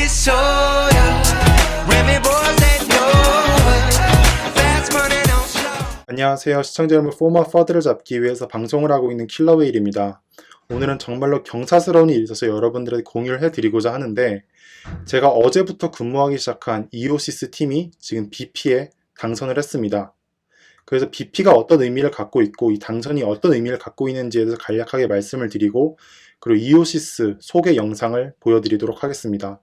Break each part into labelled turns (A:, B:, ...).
A: soda. Remy boys ain't no fast money don't slow.
B: 안녕하세요. 시청자 여러분, 포머 퍼드를 잡기 위해서 방송을 하고 있는 킬러웨일입니다. 오늘은 정말로 경사스러운 일이 있어서 여러분들에게 공유를 해드리고자 하는데, 제가 어제부터 근무하기 시작한 이오시스 팀이 지금 BP에 당선을 했습니다. 그래서 BP가 어떤 의미를 갖고 있고 이 당선이 어떤 의미를 갖고 있는지에 대해서 간략하게 말씀을 드리고, 그리고 이오시스 소개 영상을 보여드리도록 하겠습니다.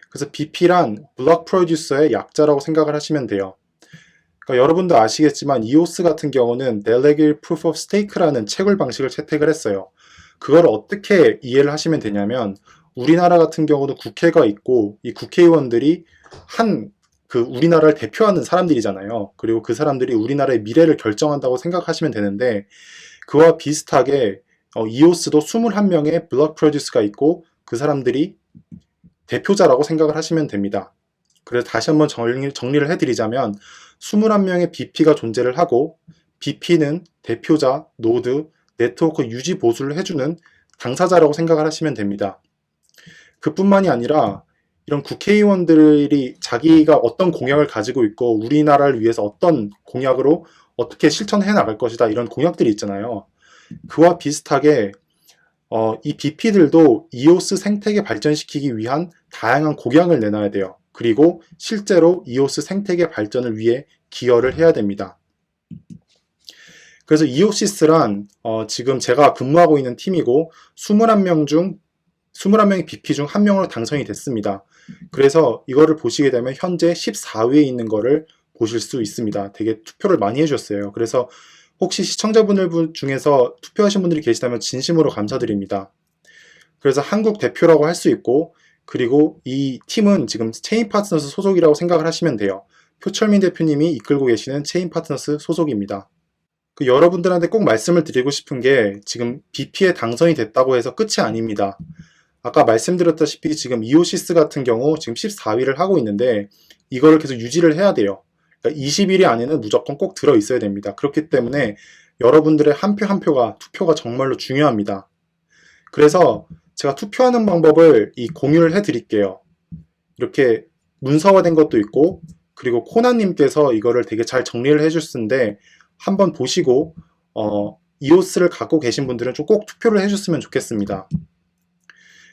B: 그래서 BP란 블록 프로듀서의 약자라고 생각을 하시면 돼요. 그러니까 여러분도 아시겠지만 이오스 같은 경우는 Delegate Proof of Stake라는 채굴 방식을 채택을 했어요. 그걸 어떻게 이해를 하시면 되냐면, 우리나라 같은 경우도 국회가 있고 이 국회의원들이 우리나라를 대표하는 사람들이잖아요. 그리고 그 사람들이 우리나라의 미래를 결정한다고 생각하시면 되는데, 그와 비슷하게 이오스도 21명의 블록 프로듀스가 있고 그 사람들이 대표자라고 생각을 하시면 됩니다. 그래서 다시 한번 정리를 해드리자면, 21명의 BP가 존재를 하고, BP는 대표자, 노드, 네트워크 유지 보수를 해주는 당사자라고 생각을 하시면 됩니다. 그뿐만이 아니라 이런 국회의원들이 자기가 어떤 공약을 가지고 있고 우리나라를 위해서 어떤 공약으로 어떻게 실천해 나갈 것이다, 이런 공약들이 있잖아요. 그와 비슷하게 이 BP들도 이오스 생태계 발전시키기 위한 다양한 공약을 내놔야 돼요. 그리고 실제로 이오스 생태계 발전을 위해 기여를 해야 됩니다. 그래서 이오시스란 지금 제가 근무하고 있는 팀이고 21명의 BP 중 1명으로 당선이 됐습니다. 그래서 이거를 보시게 되면 현재 14위에 있는 거를 보실 수 있습니다. 되게 투표를 많이 해주셨어요. 그래서 혹시 시청자분들 중에서 투표하신 분들이 계시다면 진심으로 감사드립니다. 그래서 한국 대표라고 할 수 있고, 그리고 이 팀은 지금 체인 파트너스 소속이라고 생각을 하시면 돼요. 표철민 대표님이 이끌고 계시는 체인 파트너스 소속입니다. 여러분들한테 꼭 말씀을 드리고 싶은 게, 지금 BP에 당선이 됐다고 해서 끝이 아닙니다. 아까 말씀드렸다시피 지금 이오시스 같은 경우 지금 14위를 하고 있는데, 이거를 계속 유지를 해야 돼요. 그러니까 20위 안에는 무조건 꼭 들어 있어야 됩니다. 그렇기 때문에 여러분들의 한 표 한 투표가 정말로 중요합니다. 그래서 제가 투표하는 방법을 공유를 해드릴게요. 이렇게 문서화된 것도 있고, 그리고 코나님께서 이거를 되게 잘 정리를 해주셨는데, 한번 보시고 이오스를 갖고 계신 분들은 좀 꼭 투표를 해줬으면 좋겠습니다.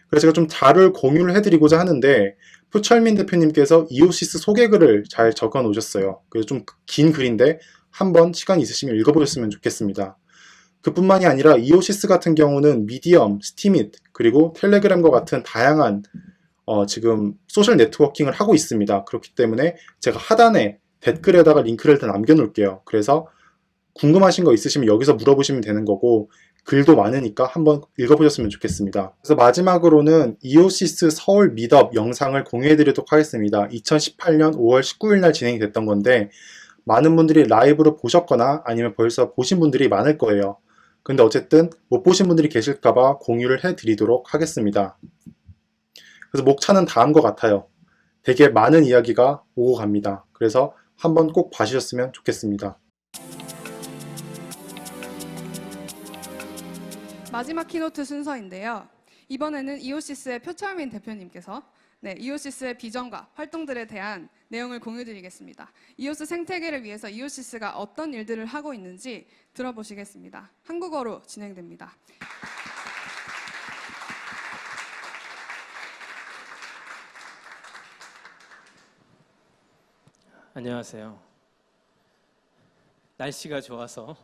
B: 그래서 제가 좀 자료를 공유를 해드리고자 하는데, 표철민 대표님께서 이오시스 소개글을 잘 적어 놓으셨어요. 그래서 좀 긴 글인데 한번 시간 있으시면 읽어보셨으면 좋겠습니다. 그뿐만이 아니라 이오시스 같은 경우는 미디엄, 스티밋, 그리고 텔레그램과 같은 다양한 지금 소셜 네트워킹을 하고 있습니다. 그렇기 때문에 제가 하단에 댓글에다가 링크를 다 남겨놓을게요. 그래서 궁금하신 거 있으시면 여기서 물어보시면 되는 거고, 글도 많으니까 한번 읽어보셨으면 좋겠습니다. 그래서 마지막으로는 이오시스 서울 미트업 영상을 공유해드리도록 하겠습니다. 2018년 5월 19일 날 진행이 됐던 건데, 많은 분들이 라이브로 보셨거나 아니면 벌써 보신 분들이 많을 거예요. 근데 어쨌든 못 보신 분들이 계실까봐 공유를 해드리도록 하겠습니다. 그래서 목차는 다음과 같아요. 되게 많은 이야기가 오고 갑니다. 그래서 한번 꼭 봐주셨으면 좋겠습니다.
C: 마지막 키노트 순서인데요. 이번에는 이오시스의 표철민 대표님께서 이오시스의 비전과 활동들에 대한 내용을 공유드리겠습니다. 이오스 생태계를 위해서 이오시스가 어떤 일들을 하고 있는지 들어보시겠습니다. 한국어로 진행됩니다.
D: 안녕하세요. 날씨가 좋아서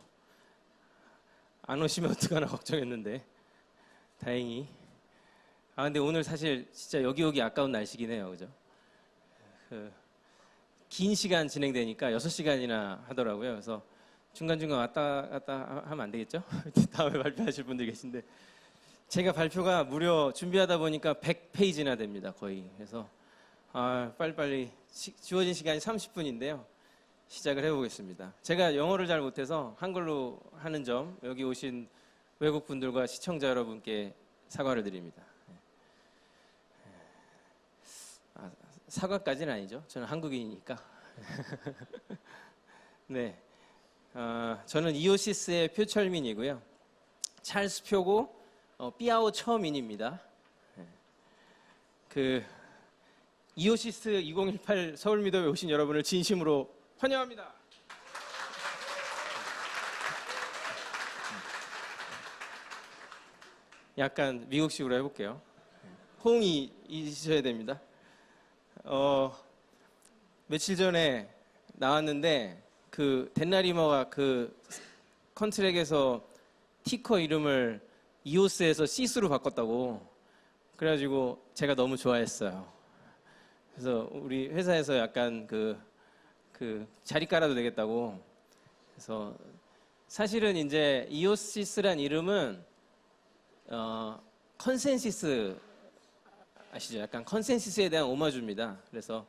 D: 안 오시면 어떡하나 걱정했는데 다행히. 근데 오늘 사실 진짜 여기 오기 아까운 날씨긴 해요. 그죠? 긴 시간 진행되니까 6시간이나 하더라고요. 그래서 중간중간 왔다 갔다 하면 안 되겠죠? 다음에 발표하실 분들 계신데, 제가 발표가 무려 준비하다 보니까 100페이지나 됩니다. 거의. 그래서 빨리빨리 주어진 시간이 30분인데요. 시작을 해보겠습니다. 제가 영어를 잘 못해서 한글로 하는 점, 여기 오신 외국 분들과 시청자 여러분께 사과를 드립니다. 사과까지는 아니죠. 저는 한국인이니까. 네, 저는 이오시스의 표철민이고요. 찰스 표고 삐아오 처음인입니다. 그 이오시스 2018 서울 미더에 오신 여러분을 진심으로 환영합니다. 약간 미국식으로 해볼게요. 호응이 있으셔야 됩니다. 며칠 전에 나왔는데 그 댄나리머가 그 컨트랙에서 티커 이름을 이오스에서 시스로 바꿨다고 그래가지고 제가 너무 좋아했어요. 그래서 우리 회사에서 약간 그 자리 깔아도 되겠다고. 그래서 사실은 이제 이오시스란 이름은 컨센시스 아시죠? 약간 컨센시스에 대한 오마주입니다. 그래서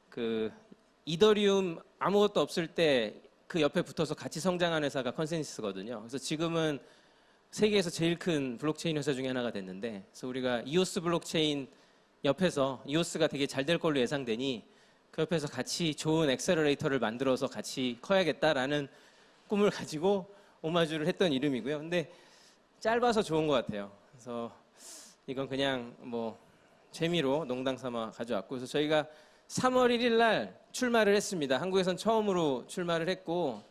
D: 그 이더리움 아무것도 없을 때 그 옆에 붙어서 같이 성장한 회사가 컨센시스거든요. 그래서 지금은 세계에서 제일 큰 블록체인 회사 중에 하나가 됐는데, 그래서 우리가 이오스 블록체인 옆에서 이오스가 되게 잘 될 걸로 예상되니 그 옆에서 같이 좋은 엑셀러레이터를 만들어서 같이 커야겠다라는 꿈을 가지고 오마주를 했던 이름이고요. 근데 짧아서 좋은 것 같아요. 그래서 이건 그냥 뭐 재미로 농담 삼아 가져왔고, 그래서 저희가 3월 1일 날 출마를 했습니다. 한국에선 처음으로 출마를 했고,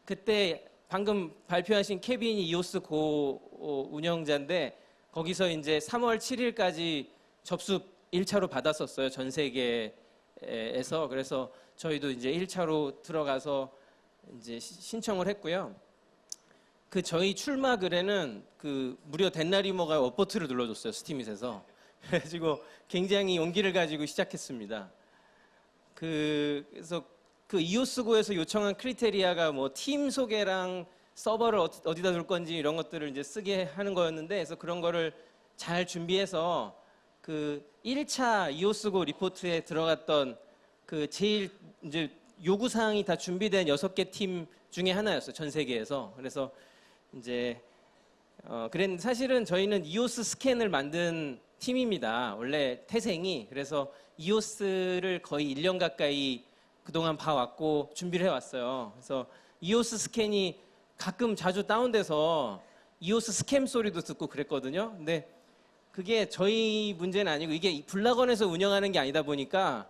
D: 그때 방금 발표하신 케빈이 이오스 고 운영자인데 거기서 이제 3월 7일까지 접수 1차로 받았었어요. 전 세계에서. 그래서 저희도 이제 1차로 들어가서 이제 신청을 했고요. 그 저희 출마 글에는 그 무려 댄나리머가 업보트를 눌러줬어요. 스티밋에서. 그래가지고 굉장히 용기를 가지고 시작했습니다. 그래서 그 이오스고에서 요청한 크리테리아가 뭐 팀 소개랑 서버를 어디다 둘 건지 이런 것들을 이제 쓰게 하는 거였는데, 그래서 그런 거를 잘 준비해서 그 1차 이오스고 리포트에 들어갔던 그 제일 이제 요구 사항이 다 준비된 6개 팀 중에 하나였어요. 전 세계에서. 그래서 이제 그랬는데 사실은 저희는 이오스 스캔을 만든 팀입니다. 원래 태생이. 그래서 이오스를 거의 1년 가까이 그동안 봐왔고 준비를 해왔어요. 그래서 이오스 스캔이 가끔 자주 다운돼서 이오스 스캠 소리도 듣고 그랬거든요. 근데 그게 저희 문제는 아니고 이게 블락원에서 운영하는 게 아니다 보니까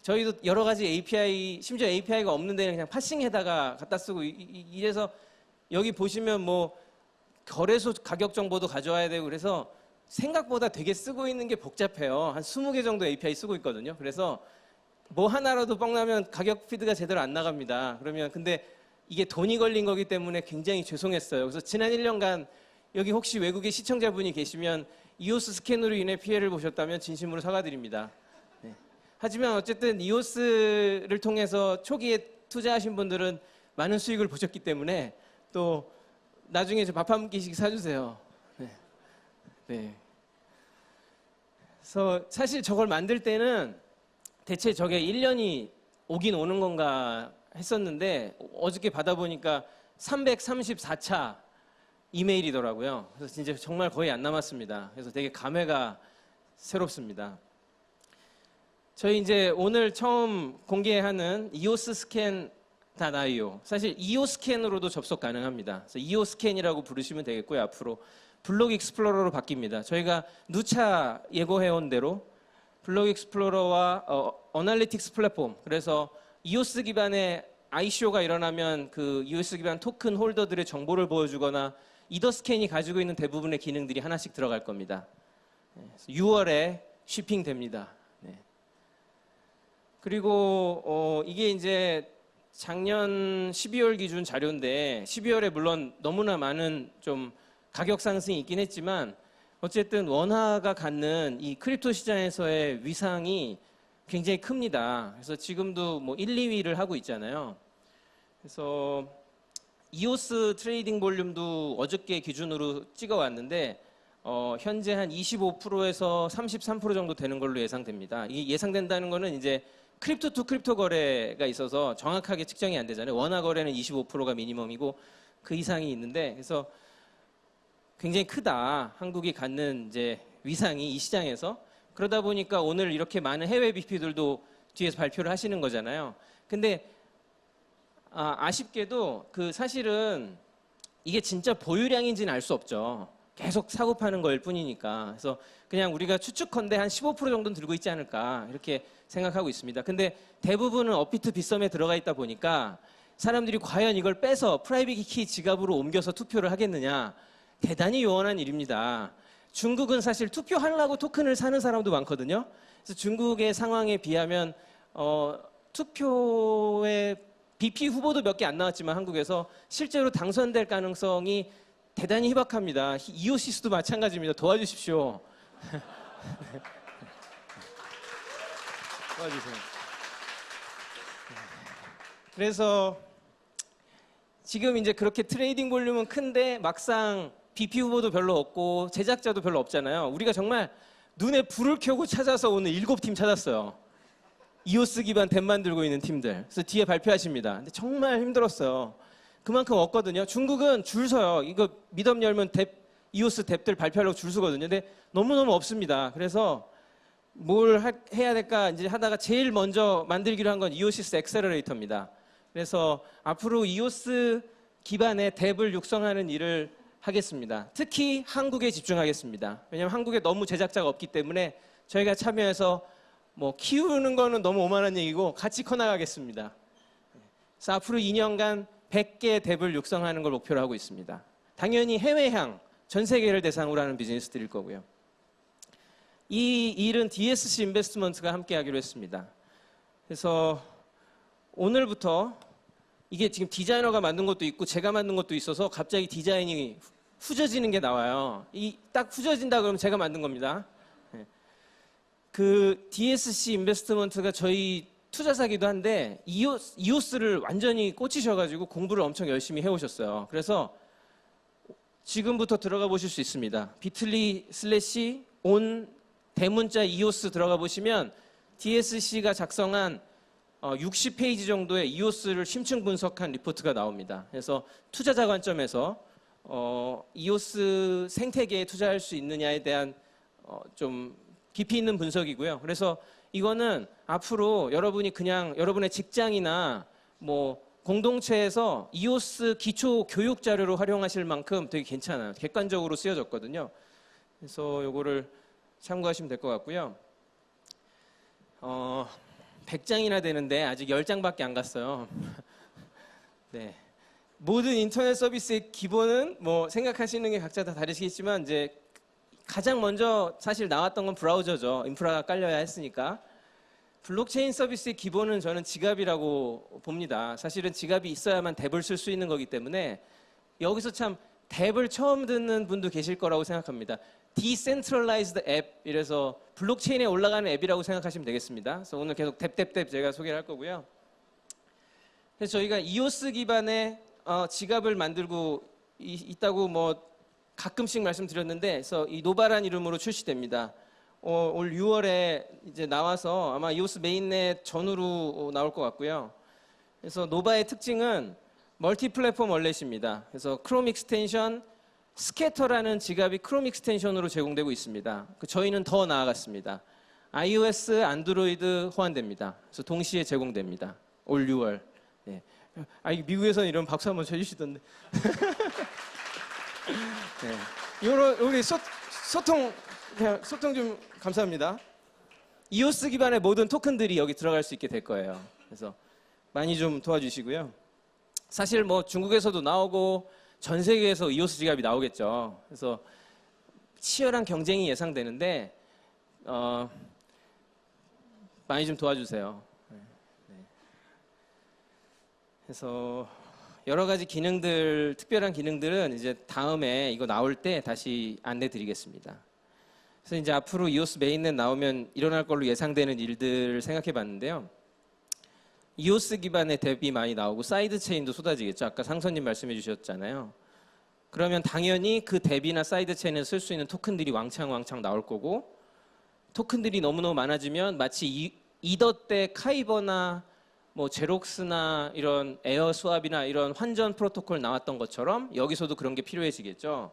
D: 저희도 여러 가지 API, 심지어 API가 없는 데는 그냥 파싱에다가 갖다 쓰고 이래서 여기 보시면 뭐 거래소 가격 정보도 가져와야 되고 그래서 생각보다 되게 쓰고 있는 게 복잡해요. 한 20개 정도 API 쓰고 있거든요. 그래서 뭐 하나라도 뻥나면 가격 피드가 제대로 안 나갑니다. 그러면 근데 이게 돈이 걸린 거기 때문에 굉장히 죄송했어요. 그래서 지난 1년간 여기 혹시 외국의 시청자분이 계시면 이오스 스캔으로 인해 피해를 보셨다면 진심으로 사과드립니다. 네. 하지만 어쨌든 이오스를 통해서 초기에 투자하신 분들은 많은 수익을 보셨기 때문에 또 나중에 밥 한 끼씩 사주세요. 네. 네. 그래서 사실 저걸 만들 때는 대체 저게 1년이 오긴 오는 건가 했었는데 어저께 받아보니까 334차 이메일이더라고요. 그래서 진짜 정말 거의 안 남았습니다. 그래서 되게 감회가 새롭습니다. 저희 이제 오늘 처음 공개하는 이오스 스캔.io, 사실 이오스캔으로도 접속 가능합니다. 그래서 이오스캔이라고 부르시면 되겠고요. 앞으로 블록 익스플로러로 바뀝니다. 저희가 누차 예고해온 대로 블록 익스플로러와 어널리틱스 플랫폼, 그래서 이오스 기반의 ICO가 일어나면 그 이오스 기반 토큰 홀더들의 정보를 보여주거나 이더스캔이 가지고 있는 대부분의 기능들이 하나씩 들어갈 겁니다. 6월에 쉬핑됩니다. 네. 그리고 이게 이제 작년 12월 기준 자료인데 12월에 물론 너무나 많은 좀 가격 상승이 있긴 했지만 어쨌든 원화가 갖는 이 크립토 시장에서의 위상이 굉장히 큽니다. 그래서 지금도 뭐 1, 2위를 하고 있잖아요. 그래서 이오스 트레이딩 볼륨도 어저께 기준으로 찍어왔는데 현재 한 25%에서 33% 정도 되는 걸로 예상됩니다. 이 예상된다는 거는 이제 크립토 투 크립토 거래가 있어서 정확하게 측정이 안 되잖아요. 원화 거래는 25%가 미니멈이고 그 이상이 있는데, 그래서 굉장히 크다. 한국이 갖는 이제 위상이 이 시장에서. 그러다 보니까 오늘 이렇게 많은 해외 BP들도 뒤에서 발표를 하시는 거잖아요. 근데 아쉽게도 그 사실은 이게 진짜 보유량인지는 알 수 없죠. 계속 사고 파는 거일 뿐이니까. 그래서 그냥 우리가 추측컨대 한 15% 정도는 들고 있지 않을까 이렇게 생각하고 있습니다. 근데 대부분은 업비트 빗썸에 들어가 있다 보니까 사람들이 과연 이걸 빼서 프라이빗 키 지갑으로 옮겨서 투표를 하겠느냐, 대단히 요원한 일입니다. 중국은 사실 투표하려고 토큰을 사는 사람도 많거든요. 그래서 중국의 상황에 비하면 투표에 BP 후보도 몇 개 안 나왔지만 한국에서 실제로 당선될 가능성이 대단히 희박합니다. 이오시스도 마찬가지입니다. 도와주십시오. 도와주세요. 그래서 지금 이제 그렇게 트레이딩 볼륨은 큰데 막상 BP 후보도 별로 없고 제작자도 별로 없잖아요. 우리가 정말 눈에 불을 켜고 찾아서 오늘 7팀 찾았어요. 이오스 기반 덱 만들고 있는 팀들. 그래서 뒤에 발표하십니다. 근데 정말 힘들었어요. 그만큼 없거든요. 중국은 줄 서요. 이거 미덤 열면 이오스 덱들 발표하려고 줄 서거든요. 근데 너무너무 없습니다. 그래서 뭘 해야 될까 이제 하다가 제일 먼저 만들기로 한 건 이오시스 엑셀러레이터입니다. 그래서 앞으로 이오스 기반의 덱을 육성하는 일을 하겠습니다. 특히 한국에 집중하겠습니다. 왜냐하면 한국에 너무 제작자가 없기 때문에 저희가 참여해서 뭐 키우는 거는 너무 오만한 얘기고 같이 커나가겠습니다. 그래서 앞으로 2년간 100개의 덱을 육성하는 걸 목표로 하고 있습니다. 당연히 해외향, 전 세계를 대상으로 하는 비즈니스들일 거고요. 이 일은 DSC 인베스트먼트가 함께 하기로 했습니다. 그래서 오늘부터 이게 지금 디자이너가 만든 것도 있고 제가 만든 것도 있어서 갑자기 디자인이 후져지는 게 나와요. 이 딱 후져진다 그러면 제가 만든 겁니다. 그 DSC 인베스트먼트가 저희 투자사기도 한데 이오스를 완전히 꽂히셔가지고 공부를 엄청 열심히 해오셨어요. 그래서 지금부터 들어가 보실 수 있습니다. bit.ly/on 대문자 이오스 들어가 보시면 DSC가 작성한 60페이지 정도의 이오스를 심층 분석한 리포트가 나옵니다. 그래서 투자자 관점에서 이오스 생태계에 투자할 수 있느냐에 대한 좀 깊이 있는 분석이고요. 그래서 이거는 앞으로 여러분이 그냥 여러분의 직장이나 뭐 공동체에서 이오스 기초 교육 자료로 활용하실 만큼 되게 괜찮아요. 객관적으로 쓰여졌거든요. 그래서 요거를 참고하시면 될 것 같고요. 100장이나 되는데 아직 10장밖에 안 갔어요. 네. 모든 인터넷 서비스의 기본은 뭐 생각하시는 게 각자 다 다르시겠지만 이제 가장 먼저 사실 나왔던 건 브라우저죠. 인프라가 깔려야 했으니까. 블록체인 서비스의 기본은 저는 지갑이라고 봅니다. 사실은 지갑이 있어야만 덱을 쓸 수 있는 거기 때문에 여기서 참 덱을 처음 듣는 분도 계실 거라고 생각합니다. Decentralized 앱, 이래서 블록체인에 올라가는 앱이라고 생각하시면 되겠습니다. 그래서 오늘 계속 뎁 제가 소개를 할 거고요. 그래서 저희가 이오스 기반의 지갑을 만들고 있다고 뭐 가끔씩 말씀드렸는데, 그래서 이 노바란 이름으로 출시됩니다. 올 6월에 이제 나와서 아마 이오스 메인넷 전후로 나올 것 같고요. 그래서 노바의 특징은 멀티 플랫폼 월렛입니다. 그래서 크롬 익스텐션, 스캐터라는 지갑이 크롬 익스텐션으로 제공되고 있습니다. 저희는 더 나아갔습니다. iOS, 안드로이드 호환됩니다. 그래서 동시에 제공됩니다. 올 6월. 네. 미국에서는 이런 박수 한번 쳐주시던데. 네. 우리 소통 좀 감사합니다. 이오스 기반의 모든 토큰들이 여기 들어갈 수 있게 될 거예요. 그래서 많이 좀 도와주시고요. 사실 뭐 중국에서도 나오고 전 세계에서 이오스 지갑이 나오겠죠. 그래서 치열한 경쟁이 예상되는데 많이 좀 도와주세요. 네. 그래서 여러 가지 기능들, 특별한 기능들은 이제 다음에 이거 나올 때 다시 안내 드리겠습니다. 그래서 이제 앞으로 이오스 메인넷 나오면 일어날 걸로 예상되는 일들 생각해 봤는데요. 이오스 기반의 덱이 많이 나오고 사이드 체인도 쏟아지겠죠. 아까 상선님 말씀해 주셨잖아요. 그러면 당연히 그 덱이나 사이드 체인을 쓸 수 있는 토큰들이 왕창 나올 거고, 토큰들이 너무너무 많아지면 마치 이더 때 카이버나 뭐 제록스나 이런 에어 스왑이나 이런 환전 프로토콜 나왔던 것처럼 여기서도 그런 게 필요해지겠죠.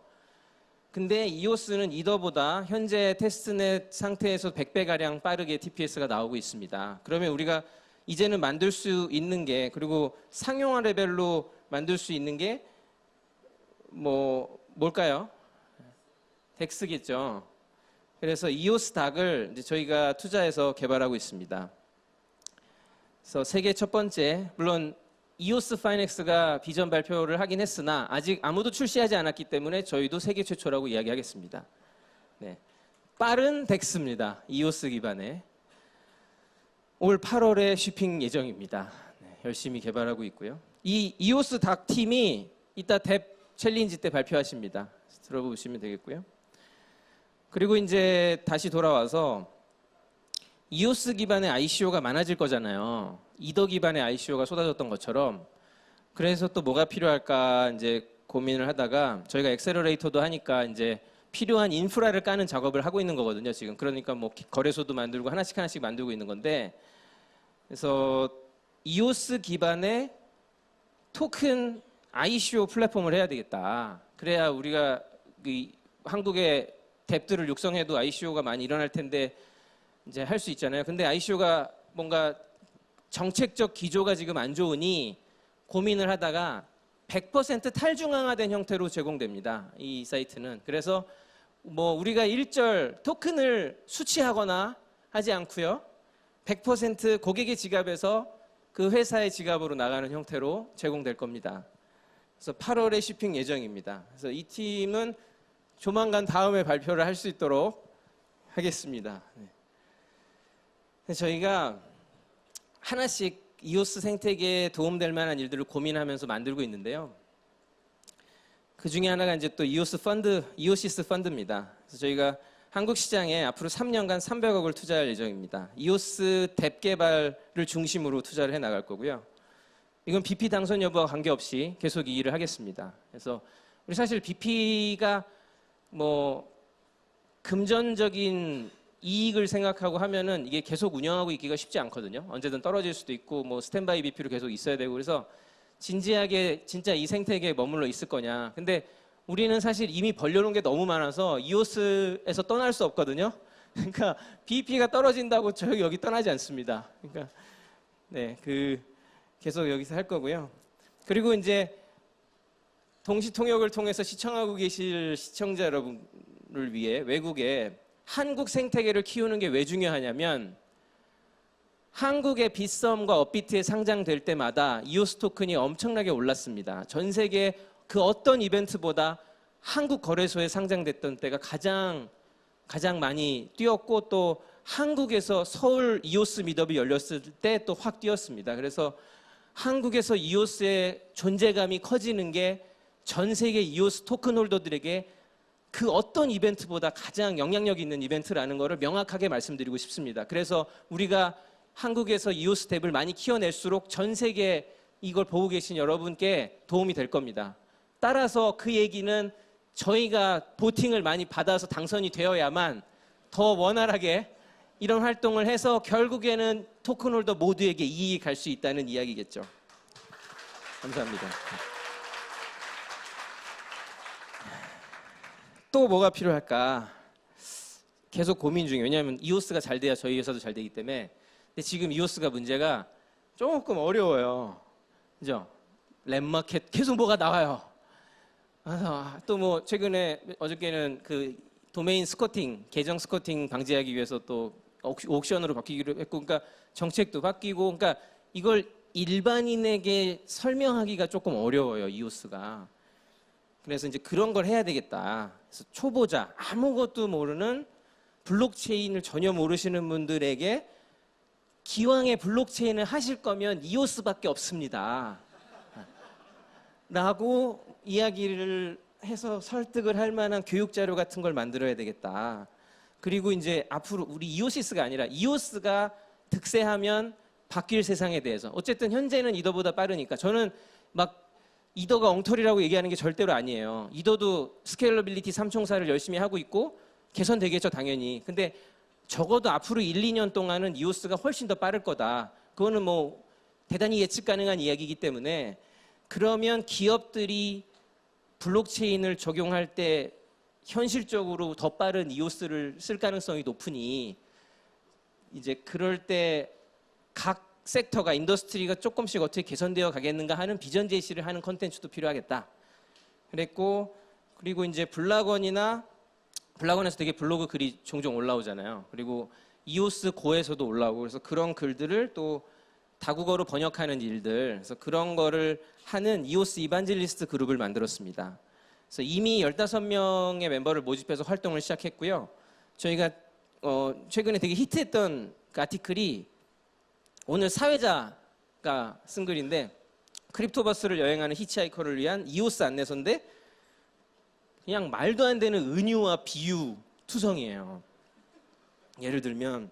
D: 근데 이오스는 이더보다 현재 테스트넷 상태에서 100배가량 빠르게 TPS가 나오고 있습니다. 그러면 우리가 이제는 만들 수 있는 게, 그리고 상용화 레벨로 만들 수 있는 게 뭘까요? 덱스겠죠. 그래서 이오스 닥을 이제 저희가 투자해서 개발하고 있습니다. 그래서 세계 첫 번째, 물론 이오스 파이넥스가 비전 발표를 하긴 했으나 아직 아무도 출시하지 않았기 때문에 저희도 세계 최초라고 이야기하겠습니다. 네. 빠른 덱스입니다. 이오스 기반의. 올 8월에 shipping 예정입니다. 네, 열심히 개발하고 있고요. 이 이오스 닥 팀이 이따 뎁 챌린지 때 발표하십니다. 들어보시면 되겠고요. 그리고 이제 다시 돌아와서 이오스 기반의 ICO가 많아질 거잖아요. 이더 기반의 ICO가 쏟아졌던 것처럼. 그래서 또 뭐가 필요할까 이제 고민을 하다가 저희가 엑셀러레이터도 하니까 이제 필요한 인프라를 까는 작업을 하고 있는 거거든요. 지금 그러니까 뭐 거래소도 만들고 하나씩 만들고 있는 건데, 그래서 이오스 기반의 토큰 ICO 플랫폼을 해야 되겠다. 그래야 우리가 한국의 뎁들을 육성해도 ICO가 많이 일어날 텐데 이제 할 수 있잖아요. 근데 ICO가 뭔가 정책적 기조가 지금 안 좋으니 고민을 하다가 100% 탈중앙화된 형태로 제공됩니다. 이 사이트는. 그래서 뭐 우리가 일절 토큰을 수취하거나 하지 않고요. 100% 고객의 지갑에서 그 회사의 지갑으로 나가는 형태로 제공될 겁니다. 그래서 8월에 shipping 예정입니다. 그래서 이 팀은 조만간 다음에 발표를 할 수 있도록 하겠습니다. 네. 저희가 하나씩 이오스 생태계에 도움될 만한 일들을 고민하면서 만들고 있는데요. 그 중에 하나가 이제 또 이오시스 펀드입니다. 그래서 저희가 한국 시장에 앞으로 3년간 300억을 투자할 예정입니다. 이오스 뎁 개발을 중심으로 투자를 해 나갈 거고요. 이건 BP 당선 여부와 관계없이 계속 이 일을 하겠습니다. 그래서 우리 사실 BP가 뭐 금전적인 이익을 생각하고 하면은 이게 계속 운영하고 있기가 쉽지 않거든요. 언제든 떨어질 수도 있고 뭐 스탠바이 BP로 계속 있어야 되고, 그래서 진지하게 진짜 이 생태계에 머물러 있을 거냐. 근데 우리는 사실 이미 벌려놓은 게 너무 많아서 이오스에서 떠날 수 없거든요. 그러니까 BP가 떨어진다고 저희 여기 떠나지 않습니다. 그러니까 네, 계속 여기서 할 거고요. 그리고 이제 동시 통역을 통해서 시청하고 계실 시청자 여러분을 위해 외국에 한국 생태계를 키우는 게 왜 중요하냐면, 한국의 빗썸과 업비트에 상장될 때마다 이오스 토큰이 엄청나게 올랐습니다. 전 세계 그 어떤 이벤트보다 한국 거래소에 상장됐던 때가 가장 많이 뛰었고, 또 한국에서 서울 이오스 미더비 열렸을 때 또 확 뛰었습니다. 그래서 한국에서 이오스의 존재감이 커지는 게 전 세계 이오스 토큰 홀더들에게 그 어떤 이벤트보다 가장 영향력 있는 이벤트라는 것을 명확하게 말씀드리고 싶습니다. 그래서 우리가 한국에서 이오스 뎁을 많이 키워낼수록 전 세계 이걸 보고 계신 여러분께 도움이 될 겁니다. 따라서 그 얘기는 저희가 보팅을 많이 받아서 당선이 되어야만 더 원활하게 이런 활동을 해서 결국에는 토큰 홀더 모두에게 이익이 갈 수 있다는 이야기겠죠. 감사합니다. 또 뭐가 필요할까? 계속 고민 중이에요. 왜냐하면 이오스가 잘 돼야 저희 회사도 잘 되기 때문에. 근데 지금 이오스가 문제가 조금 어려워요. 그죠? 랩마켓 계속 뭐가 나와요. 또 뭐 최근에 어저께는 그 도메인 스쿼팅, 계정 스쿼팅 방지하기 위해서 또 옥션으로 바뀌기로 했고, 그러니까 정책도 바뀌고, 그러니까 이걸 일반인에게 설명하기가 조금 어려워요, 이오스가. 그래서 이제 그런 걸 해야 되겠다. 그래서 초보자, 아무것도 모르는 블록체인을 전혀 모르시는 분들에게 기왕에 블록체인을 하실 거면 이오스밖에 없습니다. 라고 이야기를 해서 설득을 할 만한 교육 자료 같은 걸 만들어야 되겠다. 그리고 이제 앞으로 우리 이오시스가 아니라 이오스가 득세하면 바뀔 세상에 대해서, 어쨌든 현재는 이더보다 빠르니까, 저는 막 이더가 엉터리라고 얘기하는 게 절대로 아니에요. 이더도 스케일러빌리티 삼총사를 열심히 하고 있고 개선되겠죠, 당연히. 근데 적어도 앞으로 1, 2년 동안은 이오스가 훨씬 더 빠를 거다. 그거는 뭐 대단히 예측 가능한 이야기이기 때문에, 그러면 기업들이 블록체인을 적용할 때 현실적으로 더 빠른 이오스를 쓸 가능성이 높으니, 이제 그럴 때 각 섹터가, 인더스트리가 조금씩 어떻게 개선되어 가겠는가 하는 비전 제시를 하는 컨텐츠도 필요하겠다 그랬고, 그리고 이제 블락원이나 블락원에서 되게 블로그 글이 종종 올라오잖아요. 그리고 이오스 고에서도 올라오고 그래서 그런 글들을 또 다국어로 번역하는 일들, 그래서 그런 거를 하는 이오스 이반젤리스트 그룹을 만들었습니다. 그래서 이미 15명의 멤버를 모집해서 활동을 시작했고요. 저희가 최근에 되게 히트했던 그 아티클이 오늘 사회자가 쓴 글인데, 크립토버스를 여행하는 히치하이커를 위한 이오스 안내서인데 그냥 말도 안 되는 은유와 비유 투성이에요. 예를 들면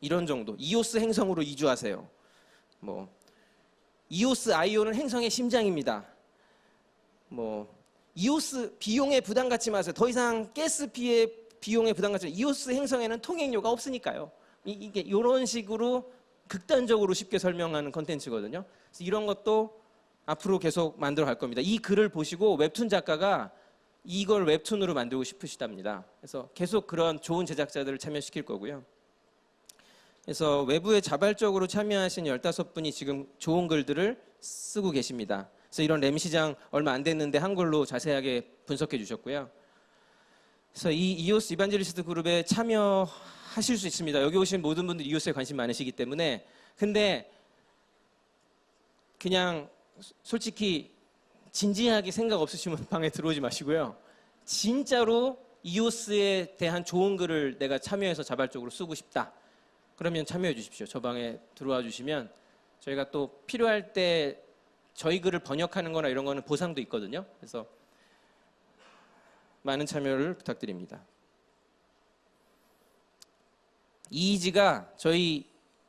D: 이런 정도. 이오스 행성으로 이주하세요. 뭐 이오스 아이오는 행성의 심장입니다. 뭐 이오스 비용에 부담 갖지 마세요. 더 이상 가스 비용에 부담 갖지 마세요. 이오스 행성에는 통행료가 없으니까요. 이게 이런 식으로 극단적으로 쉽게 설명하는 컨텐츠거든요. 그래서 이런 것도 앞으로 계속 만들어 갈 겁니다. 이 글을 보시고 웹툰 작가가 이걸 웹툰으로 만들고 싶으시답니다. 그래서 계속 그런 좋은 제작자들을 참여시킬 거고요. 그래서 외부에 자발적으로 참여하신 15분이 지금 좋은 글들을 쓰고 계십니다. 그래서 이런 램 시장 얼마 안 됐는데 한글로 자세하게 분석해 주셨고요. 그래서 이 이오스 이반젤리스트 그룹에 참여하실 수 있습니다. 여기 오신 모든 분들이 이오스에 관심 많으시기 때문에. 근데 그냥 솔직히 진지하게 생각 없으시면 방에 들어오지 마시고요. 진짜로 이오스에 대한 좋은 글을 내가 참여해서 자발적으로 쓰고 싶다. 그러면 참여해 주십시오. 저 방에 들어와 주시면 저희가 또 필요할 때 저희 글을 번역하는 거나 이런 거는 보상도 있거든요. 그래서 많은 참여를 부탁드립니다. 이이지가 저희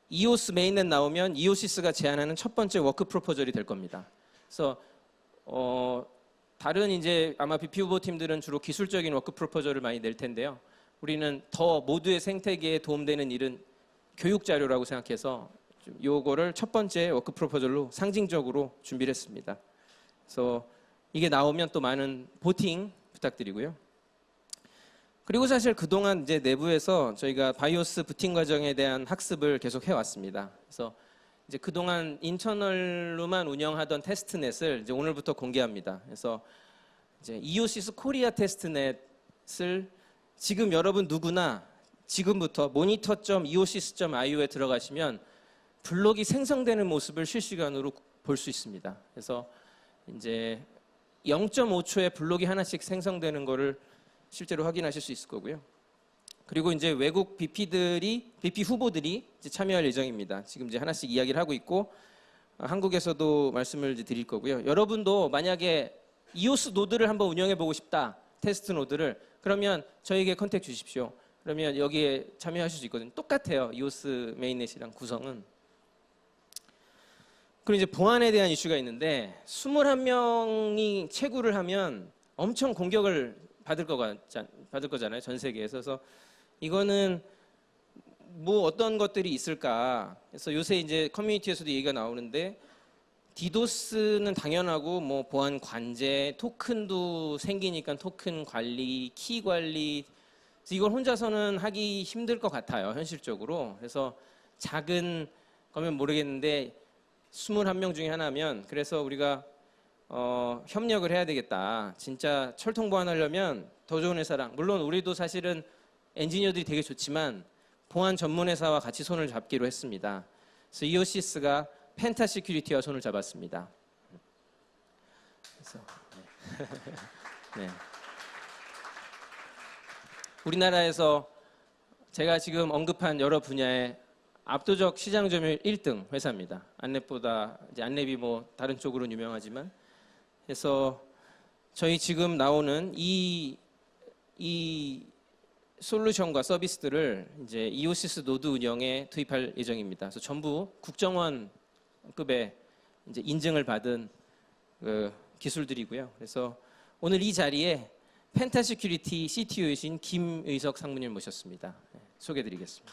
D: 이오스 메인넷 나오면 이오시스가 제안하는 첫 번째 워크 프로포절이 될 겁니다. 그래서 다른 이제 아마 BP 후보 팀들은 주로 기술적인 워크 프로포절을 많이 낼 텐데요. 우리는 더 모두의 생태계에 도움되는 일은 교육 자료라고 생각해서 요거를 첫 번째 워크 프로포절로 상징적으로 준비를 했습니다. 그래서 이게 나오면 또 많은 보팅 부탁드리고요. 그리고 사실 그동안 이제 내부에서 저희가 바이오스 부팅 과정에 대한 학습을 계속 해왔습니다. 그래서 이제 그동안 인터널로만 운영하던 테스트넷을 이제 오늘부터 공개합니다. 그래서 이제 이오시스 코리아 테스트넷을 지금 여러분 누구나 지금부터 monitor.eosis.io에 들어가시면 블록이 생성되는 모습을 실시간으로 볼 수 있습니다. 그래서 이제 0.5초에 블록이 하나씩 생성되는 거를 실제로 확인하실 수 있을 거고요. 그리고 이제 외국 BP 후보들이 이제 참여할 예정입니다. 지금 이제 하나씩 이야기를 하고 있고 한국에서도 말씀을 이제 드릴 거고요. 여러분도 만약에 이오스 노드를 한번 운영해 보고 싶다, 테스트 노드를, 그러면 저에게 컨택 주십시오. 그러면 여기에 참여하실 수 있거든요. 똑같아요. 이오스 메인넷이랑 구성은. 그리고 이제 보안에 대한 이슈가 있는데 21명이 채굴을 하면 엄청 공격을 받을 거잖아요. 전 세계에서. 그래서 이거는 뭐 어떤 것들이 있을까. 그래서 요새 이제 커뮤니티에서도 얘기가 나오는데 디도스는 당연하고 뭐 보안 관제, 토큰도 생기니까 토큰 관리, 키 관리, 이걸 혼자서는 하기 힘들 것 같아요. 현실적으로. 그래서 작은 거면 모르겠는데 21명 중에 하나면, 그래서 우리가 협력을 해야 되겠다. 진짜 철통 보안하려면 더 좋은 회사랑, 물론 우리도 사실은 엔지니어들이 되게 좋지만 보안 전문 회사와 같이 손을 잡기로 했습니다. 그래서 이오시스가 펜타 시큐리티와 손을 잡았습니다. 그래서 네. 우리나라에서 제가 지금 언급한 여러 분야의 압도적 시장 점유율 1등 회사입니다. 안랩보다 이제 안랩이 뭐 다른 쪽으로는 유명하지만, 그래서 저희 지금 나오는 이 솔루션과 서비스들을 이제 이오시스 노드 운영에 투입할 예정입니다. 그래서 전부 국정원급의 이제 인증을 받은 그 기술들이고요. 그래서 오늘 이 자리에 펜타 시큐리티 CTO이신 김의석 상무님 모셨습니다. 네, 소개해드리겠습니다.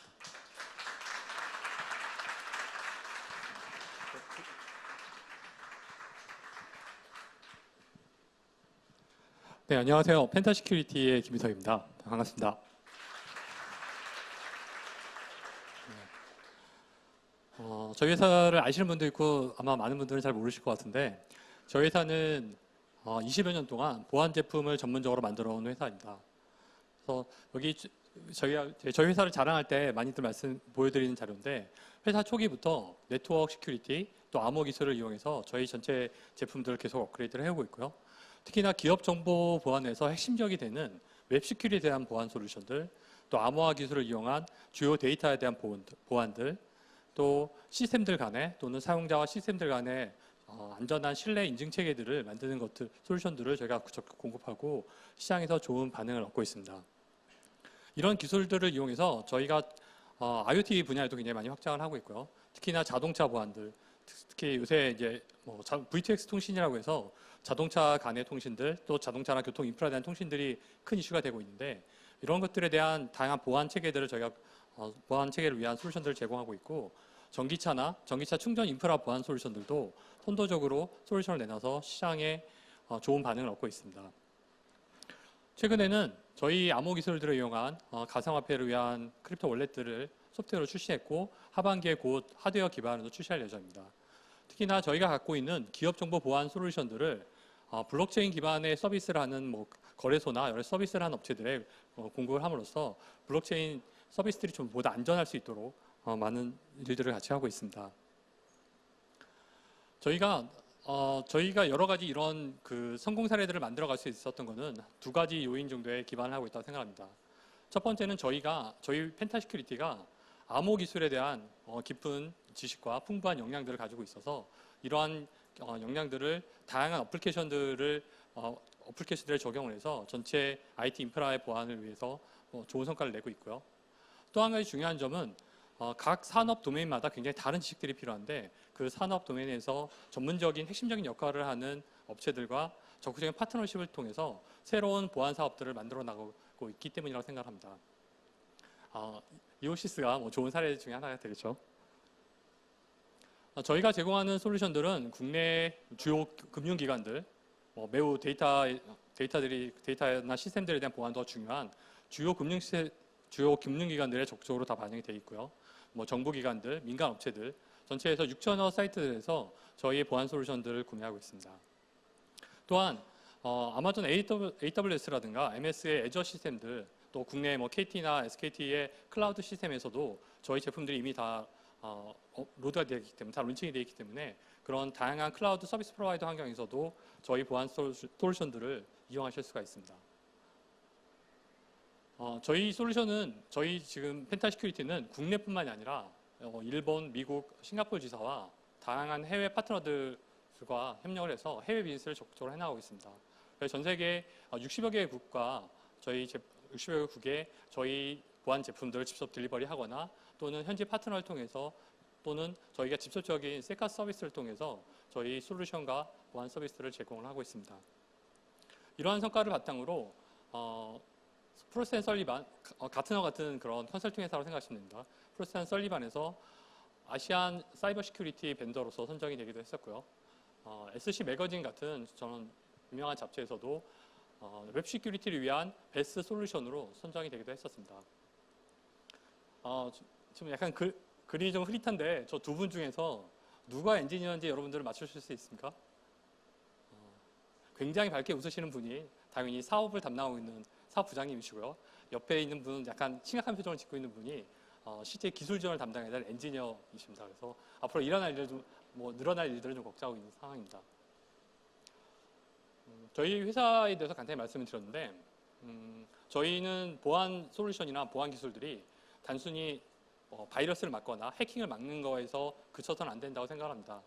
E: 네, 안녕하세요. 펜타 시큐리티의 김의석입니다. 반갑습니다. 저희 회사를 아시는 분도 있고 아마 많은 분들은 잘 모르실 것 같은데, 저희 회사는 20여 년 동안 보안 제품을 전문적으로 만들어 온 회사입니다. 그래서 여기 저희 회사를 자랑할 때 많이들 보여드리는 자료인데 회사 초기부터 네트워크 시큐리티 또 암호 기술을 이용해서 저희 전체 제품들을 계속 업그레이드를 해오고 있고요. 특히나 기업 정보 보안에서 핵심적이 되는 웹 시큐리티에 대한 보안 솔루션들, 또 암호화 기술을 이용한 주요 데이터에 대한 보안들, 또 시스템들 간에 또는 사용자와 시스템들 간에 안전한 신뢰 인증 체계들을 만드는 솔루션들을 저희가 적극 공급하고 시장에서 좋은 반응을 얻고 있습니다. 이런 기술들을 이용해서 저희가 IoT 분야에도 굉장히 많이 확장을 하고 있고요. 특히나 자동차 보안들, 특히 요새 이제 V2X 통신이라고 해서 자동차 간의 통신들, 또 자동차나 교통 인프라에 대한 통신들이 큰 이슈가 되고 있는데 이런 것들에 대한 다양한 보안 체계들을 저희가 보안 체계를 위한 솔루션들을 제공하고 있고 전기차 충전 인프라 보안 솔루션들도 선도적으로 솔루션을 내놔서 시장에 좋은 반응을 얻고 있습니다. 최근에는 저희 암호 기술들을 이용한 가상화폐를 위한 크립토 월렛들을 소프트웨어로 출시했고 하반기에 곧 하드웨어 기반으로 출시할 예정입니다. 특히나 저희가 갖고 있는 기업 정보 보안 솔루션들을 블록체인 기반의 서비스를 하는 거래소나 여러 서비스를 하는 업체들에 공급을 함으로써 블록체인 서비스들이 좀 보다 안전할 수 있도록 많은 일들을 같이 하고 있습니다. 저희가 여러 가지 이런 성공 사례들을 만들어갈 수 있었던 것은 두 가지 요인 정도에 기반을 하고 있다고 생각합니다. 첫 번째는 저희 펜타시큐리티가 암호 기술에 대한 깊은 지식과 풍부한 역량들을 가지고 있어서 이러한 역량들을 다양한 어플리케이션들을 적용을 해서 전체 IT 인프라의 보안을 위해서 좋은 성과를 내고 있고요. 또 한 가지 중요한 점은 각 산업 도메인마다 굉장히 다른 지식들이 필요한데 그 산업 도메인에서 전문적인 핵심적인 역할을 하는 업체들과 적극적인 파트너십을 통해서 새로운 보안 사업들을 만들어 나가고 있기 때문이라고 생각합니다. 이오시스가 좋은 사례 중에 하나가 되겠죠. 저희가 제공하는 솔루션들은 국내 주요 금융기관들, 매우 데이터나 시스템들에 대한 보안도가 중요한 주요 금융기관들에 적극적으로 다 반영이 되어 있고요. 정부기관들, 민간업체들, 전체에서 6천여 사이트들에서 저희의 보안 솔루션들을 구매하고 있습니다. 또한 아마존 AWS라든가 MS의 애저 시스템들, 또 국내 KT나 SKT의 클라우드 시스템에서도 저희 제품들이 이미 다 로드가 되어 있기 때문에, 다 론칭이 되어 있기 때문에 그런 다양한 클라우드 서비스 프로바이더 환경에서도 저희 보안 솔루션들을 이용하실 수가 있습니다. 저희 지금 펜타시큐리티는 국내뿐만이 아니라 일본, 미국, 싱가포르 지사와 다양한 해외 파트너들과 협력을 해서 해외 비즈니스를 적극적으로 해나가고 있습니다. 그래서 전 세계 60여 개의 국가, 60여 개 국에 저희 보안 제품들을 직접 딜리버리 하거나 또는 현지 파트너를 통해서 또는 저희가 직접적인 셀카 서비스를 통해서 저희 솔루션과 보안 서비스를 제공을 하고 있습니다. 이러한 성과를 바탕으로 프로스트 앤 설리반, 가트너 같은 그런 컨설팅 회사로 생각하시면 됩니다. 프로스트 앤 설리반에서 아시안 사이버 시큐리티 벤더로서 선정이 되기도 했었고요. SC 매거진 같은 저는 유명한 잡지에서도 웹 시큐리티를 위한 베스트 솔루션으로 선정이 되기도 했었습니다. 지금 약간 글이 좀 흐릿한데 저 두 분 중에서 누가 엔지니어인지 여러분들은 맞추실 수 있습니까? 굉장히 밝게 웃으시는 분이 당연히 사업을 담당하고 있는 사업부장님이시고요. 옆에 있는 분은 약간 심각한 표정을 짓고 있는 분이 실제 기술 지원을 담당해야 될 엔지니어이십니다. 그래서 앞으로 늘어날 일들을 좀 걱정하고 있는 상황입니다. 저희 회사에 대해서 간단히 말씀을 드렸는데 저희는 보안 솔루션이나 보안 기술들이 단순히 바이러스를 막거나 해킹을 막는 거에서 그쳐서는 안 된다고 생각합니다.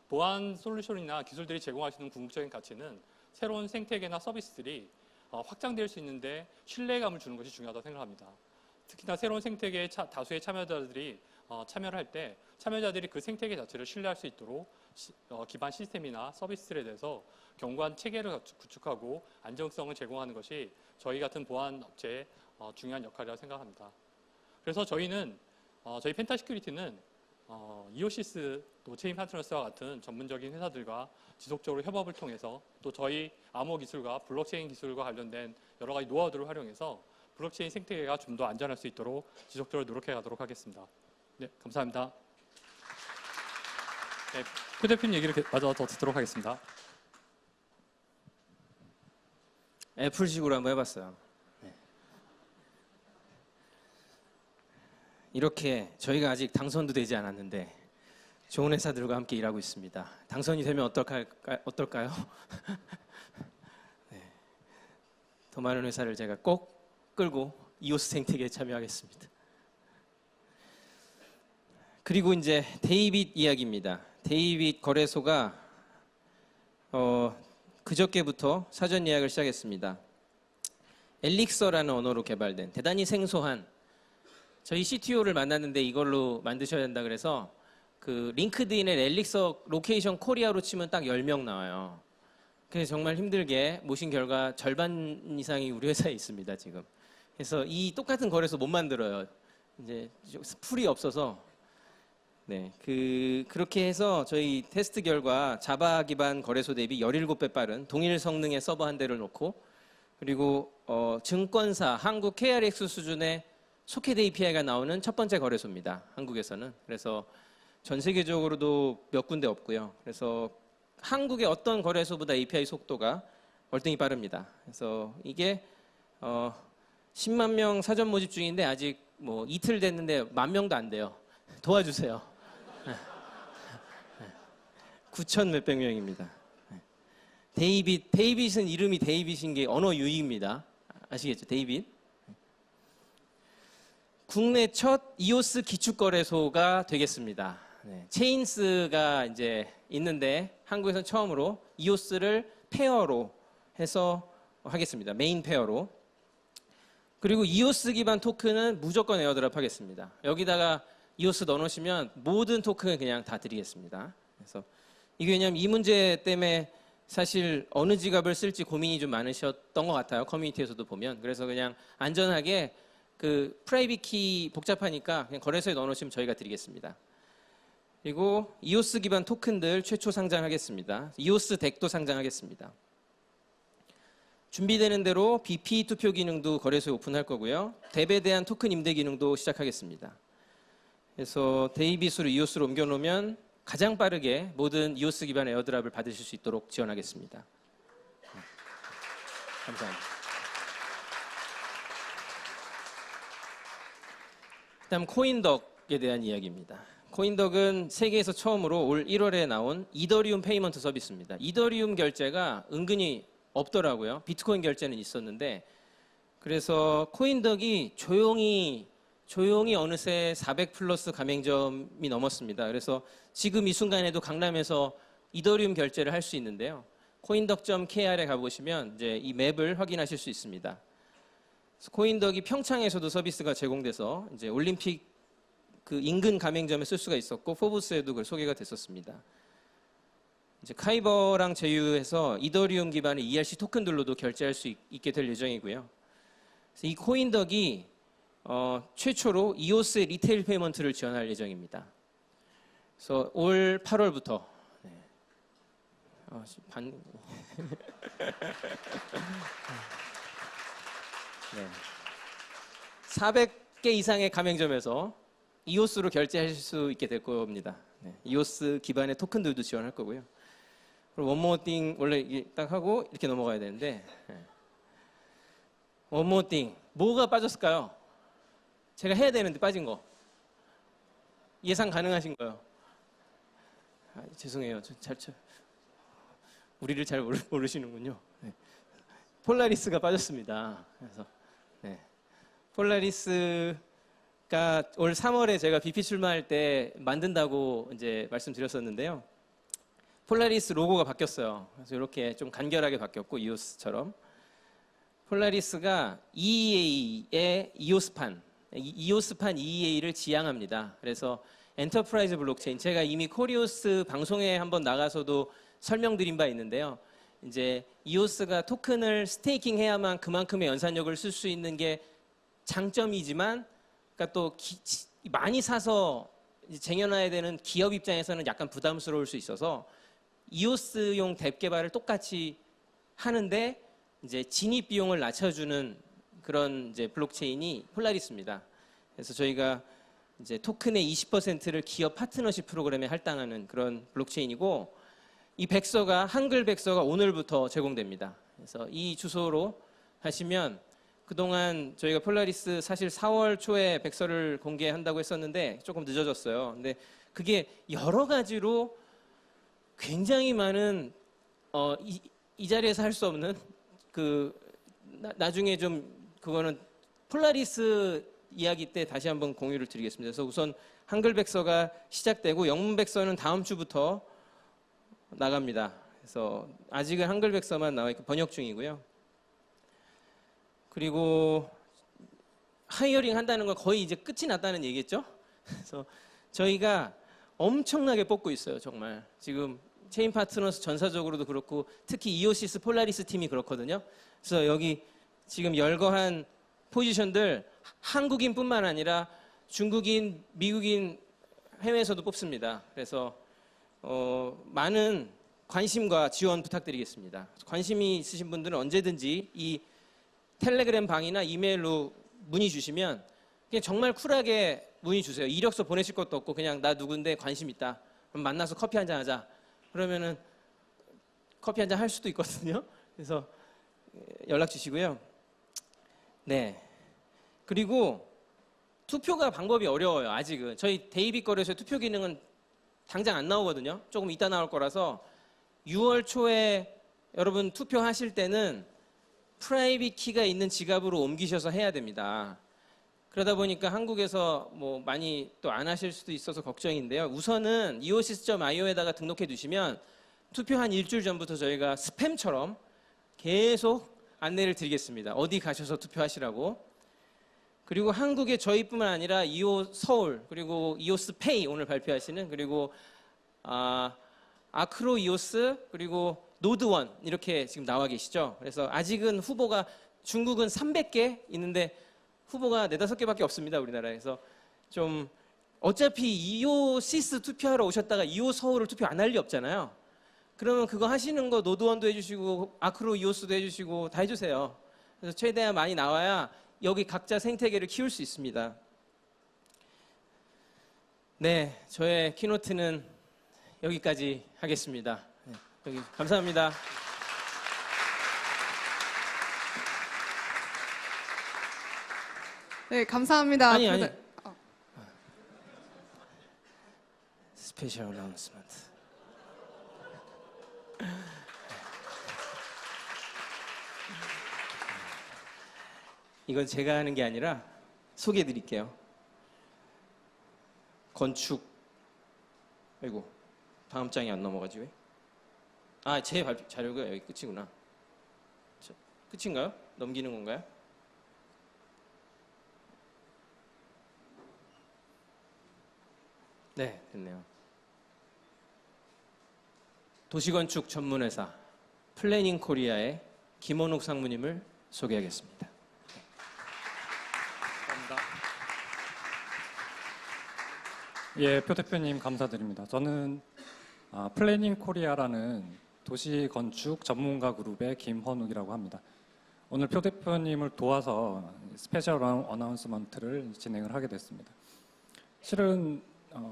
E: 보안 솔루션이나 기술들이 제공할 수 있는 궁극적인 가치는 새로운 생태계나 서비스들이 확장될 수 있는데 신뢰감을 주는 것이 중요하다고 생각합니다. 특히나 새로운 생태계에 다수의 참여자들이 참여를 할 때 참여자들이 그 생태계 자체를 신뢰할 수 있도록 기반 시스템이나 서비스들에 대해서 견고한 체계를 구축하고 안정성을 제공하는 것이 저희 같은 보안 업체의 중요한 역할이라고 생각합니다. 그래서 저희 펜타시큐리티는 이오시스 또 체인 파트너스와 같은 전문적인 회사들과 지속적으로 협업을 통해서 또 저희 암호 기술과 블록체인 기술과 관련된 여러 가지 노하우들을 활용해서 블록체인 생태계가 좀 더 안전할 수 있도록 지속적으로 노력해 가도록 하겠습니다. 네, 감사합니다. 네, 표 대표님 얘기를 마저 더 듣도록 하겠습니다.
D: 애플식으로 한번 해봤어요. 네. 이렇게 저희가 아직 당선도 되지 않았는데 좋은 회사들과 함께 일하고 있습니다. 당선이 되면 어떨까요? 네. 더 많은 회사를 제가 꼭 끌고 이오스 생태계에 참여하겠습니다. 그리고 이제 데이빗 이야기입니다. 데이빗 거래소가 그저께부터 사전 예약을 시작했습니다. 엘릭서라는 언어로 개발된 대단히 생소한, 저희 CTO를 만났는데 이걸로 만드셔야 된다 그래서 그 링크드인에 엘릭서 로케이션 코리아로 치면 딱 10명 나와요. 그래서 정말 힘들게 모신 결과 절반 이상이 우리 회사에 있습니다, 지금. 그래서 이 똑같은 거래소 못 만들어요. 이제 풀이 없어서. 네, 그렇게 해서 저희 테스트 결과 자바 기반 거래소 대비 17배 빠른 동일 성능의 서버 한 대를 놓고, 그리고 증권사 한국 KRX 수준의 소켓 API가 나오는 첫 번째 거래소입니다, 한국에서는. 그래서 전 세계적으로도 몇 군데 없고요. 그래서 한국의 어떤 거래소보다 API 속도가 월등히 빠릅니다. 그래서 이게 10만 명 사전 모집 중인데 아직 뭐 이틀 됐는데 10,000명도 안 돼요. 도와주세요. 9,000 몇백 명입니다. 데이빗은 이름이 데이빗인 게 언어 유희입니다. 아시겠죠? 데이빗. 국내 첫 이오스 기축거래소가 되겠습니다. 네, 체인스가 이제 있는데 한국에서는 처음으로 이오스를 페어로 해서 하겠습니다. 메인 페어로. 그리고 이오스 기반 토큰은 무조건 에어드랍 하겠습니다. 여기다가 이오스 넣어놓으시면 모든 토큰을 그냥 다 드리겠습니다. 그래서 이게 왜냐하면 이 문제 때문에 사실 어느 지갑을 쓸지 고민이 좀 많으셨던 것 같아요. 커뮤니티에서도 보면. 그래서 그냥 안전하게 그 프라이빗 키 복잡하니까 그냥 거래소에 넣어놓으시면 저희가 드리겠습니다. 그리고 이오스 기반 토큰들 최초 상장하겠습니다. 이오스 덱도 상장하겠습니다. 준비되는 대로 BP 투표 기능도 거래소에 오픈할 거고요. 덱에 대한 토큰 임대 기능도 시작하겠습니다. 그래서 데이빗으로 이오스로 옮겨놓으면 가장 빠르게 모든 이오스 기반 에어드랍을 받으실 수 있도록 지원하겠습니다. 감사합니다. 다음 코인덕에 대한 이야기입니다. 코인덕은 세계에서 처음으로 올 1월에 나온 이더리움 페이먼트 서비스입니다. 이더리움 결제가 은근히 없더라고요. 비트코인 결제는 있었는데, 그래서 코인덕이 조용히 어느새 400 플러스 가맹점이 넘었습니다. 그래서 지금 이 순간에도 강남에서 이더리움 결제를 할 수 있는데요. 코인덕.kr에 가보시면 이제 이 맵을 확인하실 수 있습니다. 코인덕이 평창에서도 서비스가 제공돼서 이제 올림픽 그 인근 가맹점에 쓸 수가 있었고 포브스에도 그 소개가 됐었습니다. 이제 카이버랑 제휴해서 이더리움 기반의 ERC 토큰들로도 결제할 수 있게 될 예정이고요. 그래서 이 코인덕이 최초로 이오스 리테일 페이먼트를 지원할 예정입니다. 그래서 올 8월부터 네. 400개 이상의 가맹점에서 이오스로 결제하실 수 있게 될 겁니다. 네. 이오스 기반의 토큰들도 지원할 거고요. 그리고 원모어띵 원래 이게 딱 하고 이렇게 넘어가야 되는데 원모어띵 뭐가 빠졌을까요? 제가 해야 되는데 빠진 거 예상 가능하신 거요? 죄송해요. 우리를 잘 모르시는군요. 네. 폴라리스가 빠졌습니다. 그래서 네. 폴라리스가 올 3월에 제가 BP 출마할 때 만든다고 이제 말씀드렸었는데요. 폴라리스 로고가 바뀌었어요. 그래서 이렇게 좀 간결하게 바뀌었고 이오스처럼 폴라리스가 EEA의 이오스판 EEA를 지향합니다. 그래서 엔터프라이즈 블록체인, 제가 이미 코리오스 방송에 한번 나가서도 설명드린 바 있는데요. 이제 이오스가 토큰을 스테이킹 해야만 그만큼의 연산력을 쓸 수 있는 게 장점이지만, 그러니까 또 많이 사서 쟁여놔야 되는 기업 입장에서는 약간 부담스러울 수 있어서 이오스용 뎁 개발을 똑같이 하는데 이제 진입 비용을 낮춰주는 그런 이제 블록체인이 폴라리스입니다. 그래서 저희가 이제 토큰의 20%를 기업 파트너십 프로그램에 할당하는 그런 블록체인이고, 이 백서가 한글 백서가 오늘부터 제공됩니다. 그래서 이 주소로 하시면 그동안 저희가 폴라리스 사실 4월 초에 백서를 공개한다고 했었는데 조금 늦어졌어요. 근데 그게 여러 가지로 굉장히 많은 이 자리에서 할 수 없는 나중에 좀 그거는 폴라리스 이야기 때 다시 한번 공유를 드리겠습니다. 그래서 우선 한글 백서가 시작되고 영문 백서는 다음 주부터 나갑니다. 그래서 아직은 한글 백서만 나와 있고 번역 중이고요. 그리고 하이어링 한다는 건 거의 이제 끝이 났다는 얘기겠죠? 그래서 저희가 엄청나게 뽑고 있어요, 정말. 지금 체인 파트너스 전사적으로도 그렇고 특히 이오시스 폴라리스 팀이 그렇거든요. 그래서 여기 지금 열거한 포지션들 한국인뿐만 아니라 중국인, 미국인 해외에서도 뽑습니다. 그래서 많은 관심과 지원 부탁드리겠습니다. 관심이 있으신 분들은 언제든지 이 텔레그램 방이나 이메일로 문의 주시면 그냥 정말 쿨하게 문의 주세요. 이력서 보내실 것도 없고 그냥 나 누군데 관심 있다. 그럼 만나서 커피 한잔 하자. 그러면은 커피 한잔 할 수도 있거든요. 그래서 연락 주시고요. 네. 그리고 투표가 방법이 어려워요. 아직은 저희 데이빗 거래소의 투표 기능은 당장 안 나오거든요. 조금 이따 나올 거라서 6월 초에 여러분 투표하실 때는 프라이빗 키가 있는 지갑으로 옮기셔서 해야 됩니다. 그러다 보니까 한국에서 뭐 많이 또 안 하실 수도 있어서 걱정인데요. 우선은 eosis.io에다가 등록해 두시면 투표 한 일주일 전부터 저희가 스팸처럼 계속 안내를 드리겠습니다. 어디 가셔서 투표하시라고. 그리고 한국에 저희뿐만 아니라 이오 서울 그리고 이오스 페이 오늘 발표하시는 그리고 아크로 이오스 그리고 노드원 이렇게 지금 나와 계시죠. 그래서 아직은 후보가 중국은 300개 있는데 후보가 4-5개밖에 없습니다. 우리나라에서 좀 어차피 이오시스 투표하러 오셨다가 이오 서울을 투표 안 할 리 없잖아요. 그러면 그거 하시는 거 노드원도 해주시고 아크로 이오스도 해주시고 다 해주세요. 그래서 최대한 많이 나와야 여기 각자 생태계를 키울 수 있습니다. 네, 저의 키노트는 여기까지 하겠습니다. 네, 여기 감사합니다.
C: 네, 감사합니다.
D: 아니. 스페셜 어나운스먼트. 이건 제가 하는 게 아니라 소개해 드릴게요. 건축. 아이고, 다음 장이 안 넘어가지 왜? 제 발표 자료가 여기 끝이구나. 끝인가요? 넘기는 건가요? 네, 됐네요. 도시건축 전문회사 플래닝 코리아의 김원욱 상무님을 소개하겠습니다.
F: 예, 표 대표님 감사드립니다. 저는 플래닝 코리아라는 도시 건축 전문가 그룹의 김헌욱이라고 합니다. 오늘 표 대표님을 도와서 스페셜 어나운스먼트를 진행을 하게 됐습니다. 실은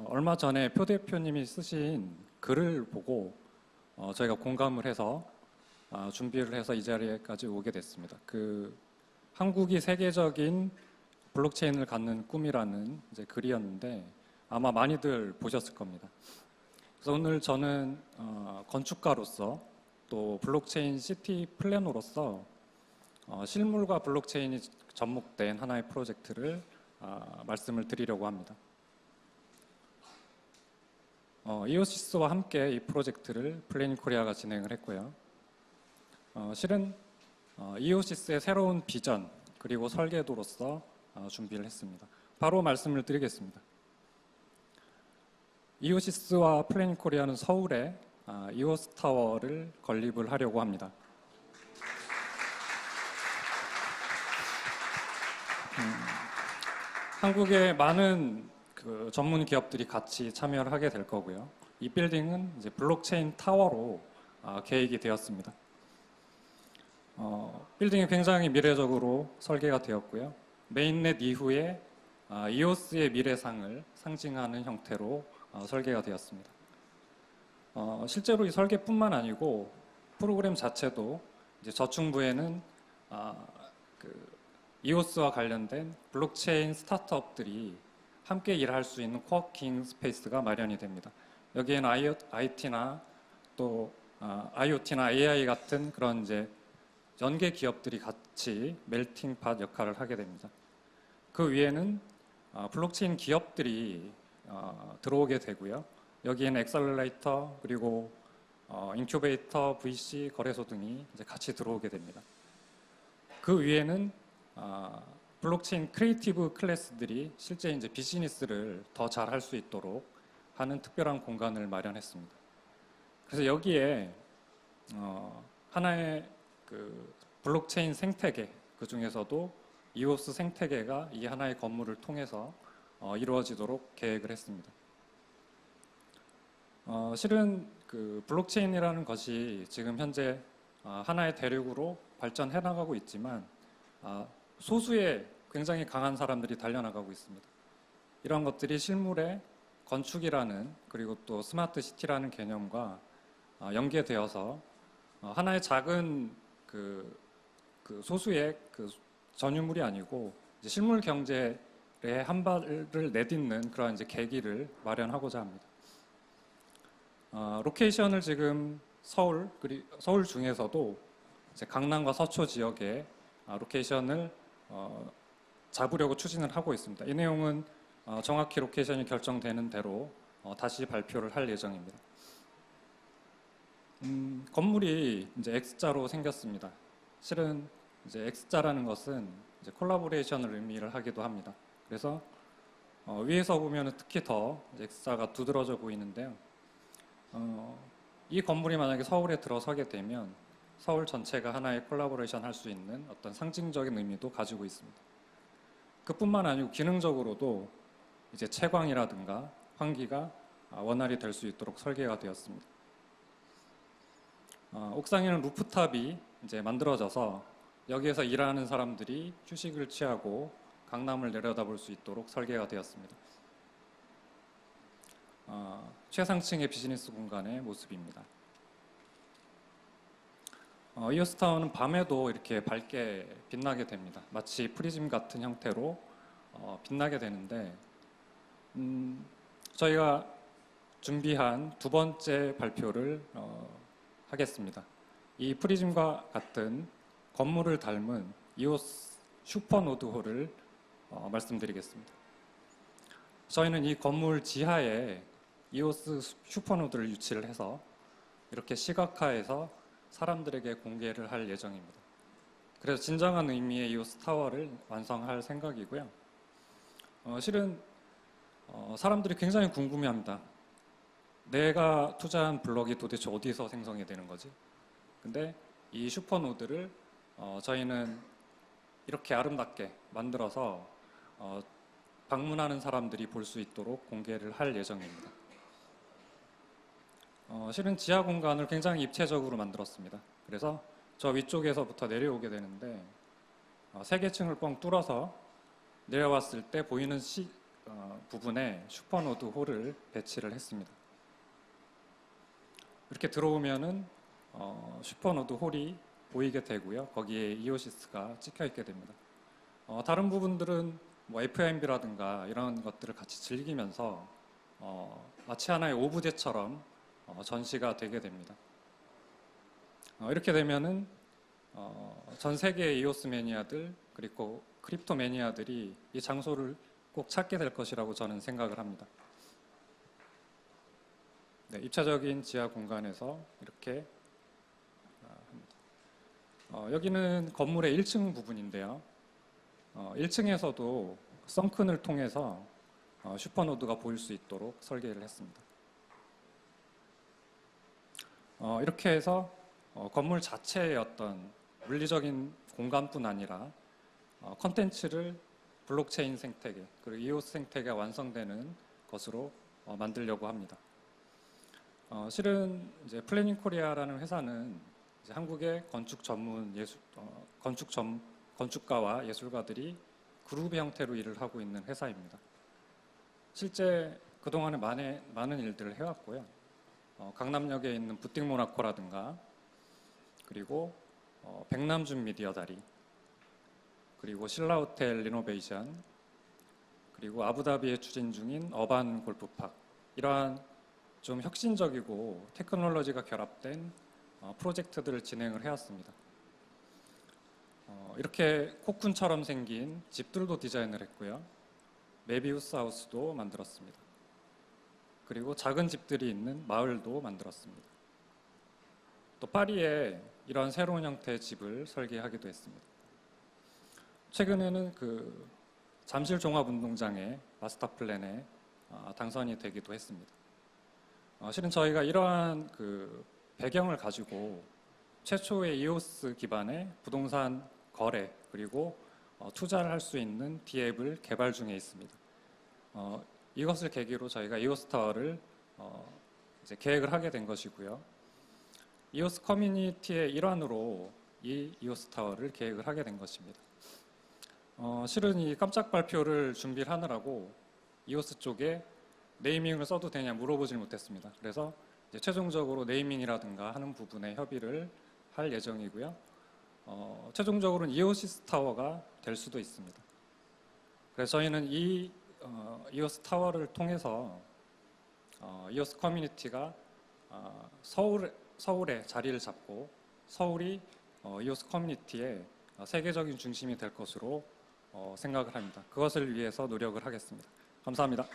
F: 얼마 전에 표 대표님이 쓰신 글을 보고 저희가 공감을 해서 준비를 해서 이 자리에까지 오게 됐습니다. 한국이 세계적인 블록체인을 갖는 꿈이라는 이제 글이었는데 아마 많이들 보셨을 겁니다. 그래서 오늘 저는 건축가로서 또 블록체인 시티 플래너로서 실물과 블록체인이 접목된 하나의 프로젝트를 말씀을 드리려고 합니다. 이오시스와 함께 이 프로젝트를 플래닝 코리아가 진행을 했고요. 실은 이오시스의 새로운 비전 그리고 설계도로서 준비를 했습니다. 바로 말씀을 드리겠습니다. 이오시스와 플래닝 코리아는 서울에 이오스타워를 건립을 하려고 합니다. 한국의 많은 전문 기업들이 같이 참여를 하게 될 거고요. 이 빌딩은 이제 블록체인 타워로 계획이 되었습니다. 빌딩이 굉장히 미래적으로 설계가 되었고요. 메인넷 이후에 이오스의 미래상을 상징하는 형태로 설계가 되었습니다. 실제로 이 설계뿐만 아니고 프로그램 자체도 이제 저층부에는 이오스와 관련된 블록체인 스타트업들이 함께 일할 수 있는 코워킹 스페이스가 마련이 됩니다. 여기에는 IT나 또 IoT나 AI 같은 그런 이제 연계 기업들이 같이 멜팅팟 역할을 하게 됩니다. 그 위에는 블록체인 기업들이 들어오게 되고요. 여기에는 엑셀러레이터 그리고 인큐베이터, VC, 거래소 등이 이제 같이 들어오게 됩니다. 그 위에는 블록체인 크리에이티브 클래스들이 실제 이제 비즈니스를 더 잘 할 수 있도록 하는 특별한 공간을 마련했습니다. 그래서 여기에 하나의 그 블록체인 생태계, 그 중에서도 이오스 생태계가 이 하나의 건물을 통해서 이루어지도록 계획을 했습니다. 실은 그 블록체인이라는 것이 지금 현재 하나의 대륙으로 발전해 나가고 있지만 소수의 굉장히 강한 사람들이 달려나가고 있습니다. 이런 것들이 실물의 건축이라는 그리고 또 스마트 시티라는 개념과 연계되어서 하나의 작은 그 소수의 그 전유물이 아니고 이제 실물 경제에 한 발을 내딛는 그런 이제 계기를 마련하고자 합니다. 로케이션을 지금 서울 중에서도 이제 강남과 서초 지역에 로케이션을 잡으려고 추진을 하고 있습니다. 이 내용은 정확히 로케이션이 결정되는 대로 다시 발표를 할 예정입니다. 건물이 이제 X자로 생겼습니다. 실은 이제 X자라는 것은 이제 콜라보레이션을 의미를 하기도 합니다. 그래서 위에서 보면 특히 더 X자가 두드러져 보이는데요. 이 건물이 만약에 서울에 들어서게 되면 서울 전체가 하나의 콜라보레이션 할 수 있는 어떤 상징적인 의미도 가지고 있습니다. 그뿐만 아니고 기능적으로도 이제 채광이라든가 환기가 원활히 될 수 있도록 설계가 되었습니다. 옥상에는 루프탑이 이제 만들어져서 여기에서 일하는 사람들이 휴식을 취하고 강남을 내려다볼 수 있도록 설계가 되었습니다. 최상층의 비즈니스 공간의 모습입니다. 이오스타워는 밤에도 이렇게 밝게 빛나게 됩니다. 마치 프리즘 같은 형태로 빛나게 되는데 저희가 준비한 두 번째 발표를 하겠습니다. 이 프리즘과 같은 건물을 닮은 이오스 슈퍼노드홀을 말씀드리겠습니다. 저희는 이 건물 지하에 이오스 슈퍼노드를 유치를 해서 이렇게 시각화해서 사람들에게 공개를 할 예정입니다. 그래서 진정한 의미의 이오스 타워를 완성할 생각이고요. 실은 사람들이 굉장히 궁금해합니다. 내가 투자한 블럭이 도대체 어디서 생성이 되는 거지? 근데 이 슈퍼노드를 저희는 이렇게 아름답게 만들어서 방문하는 사람들이 볼 수 있도록 공개를 할 예정입니다. 실은 지하 공간을 굉장히 입체적으로 만들었습니다. 그래서 저 위쪽에서부터 내려오게 되는데 3개층을 뻥 뚫어서 내려왔을 때 보이는 부분에 슈퍼노드 홀을 배치를 했습니다. 이렇게 들어오면은 슈퍼노드 홀이 보이게 되고요. 거기에 이오시스가 찍혀 있게 됩니다. 다른 부분들은 뭐 FMB라든가 이런 것들을 같이 즐기면서 마치 하나의 오브제처럼 전시가 되게 됩니다. 이렇게 되면은 전 세계의 이오스 매니아들 그리고 크립토 매니아들이 이 장소를 꼭 찾게 될 것이라고 저는 생각을 합니다. 네, 입체적인 지하 공간에서 이렇게 합니다. 여기는 건물의 1층 부분인데요. 1층에서도 썬큰을 통해서 슈퍼노드가 보일 수 있도록 설계를 했습니다. 이렇게 해서 건물 자체의 어떤 물리적인 공간뿐 아니라 컨텐츠를 블록체인 생태계 그리고 이오스 생태계가 완성되는 것으로 만들려고 합니다. 실은 이제 플래닝 코리아라는 회사는 이제 한국의 건축 전문 건축가와 예술가들이 그룹 형태로 일을 하고 있는 회사입니다. 실제 그동안에 많은 일들을 해왔고요. 강남역에 있는 부띵 모나코라든가 그리고 백남준 미디어 다리 그리고 신라 호텔 리노베이션, 그리고 아부다비에 추진 중인 어반 골프팍, 이러한 좀 혁신적이고 테크놀로지가 결합된 프로젝트들을 진행을 해왔습니다. 이렇게 코쿤처럼 생긴 집들도 디자인을 했고요. 메비우스 하우스도 만들었습니다. 그리고 작은 집들이 있는 마을도 만들었습니다. 또 파리에 이런 새로운 형태의 집을 설계하기도 했습니다. 최근에는 그 잠실 종합운동장의 마스터 플랜에 당선이 되기도 했습니다. 실은 저희가 이러한 그 배경을 가지고 최초의 이오스 기반의 부동산 거래 그리고 투자를 할 수 있는 D앱을 개발 중에 있습니다. 이것을 계기로 저희가 이오스 타워를 이제 계획을 하게 된 것이고요. 이오스 커뮤니티의 일환으로 이 이오스 타워를 계획을 하게 된 것입니다. 실은 이 깜짝 발표를 준비를 하느라고 이오스 쪽에 네이밍을 써도 되냐 물어보질 못했습니다. 그래서 이제 최종적으로 네이밍이라든가 하는 부분에 협의를 할 예정이고요. 최종적으로는 이오시스 타워가 될 수도 있습니다. 그래서 저희는 이 이오스 타워를 통해서 이오스 커뮤니티가 서울에 자리를 잡고 서울이 이오스 커뮤니티의 세계적인 중심이 될 것으로 생각을 합니다. 그것을 위해서 노력을 하겠습니다. 감사합니다.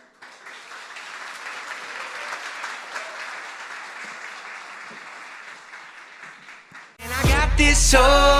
A: And I got this soul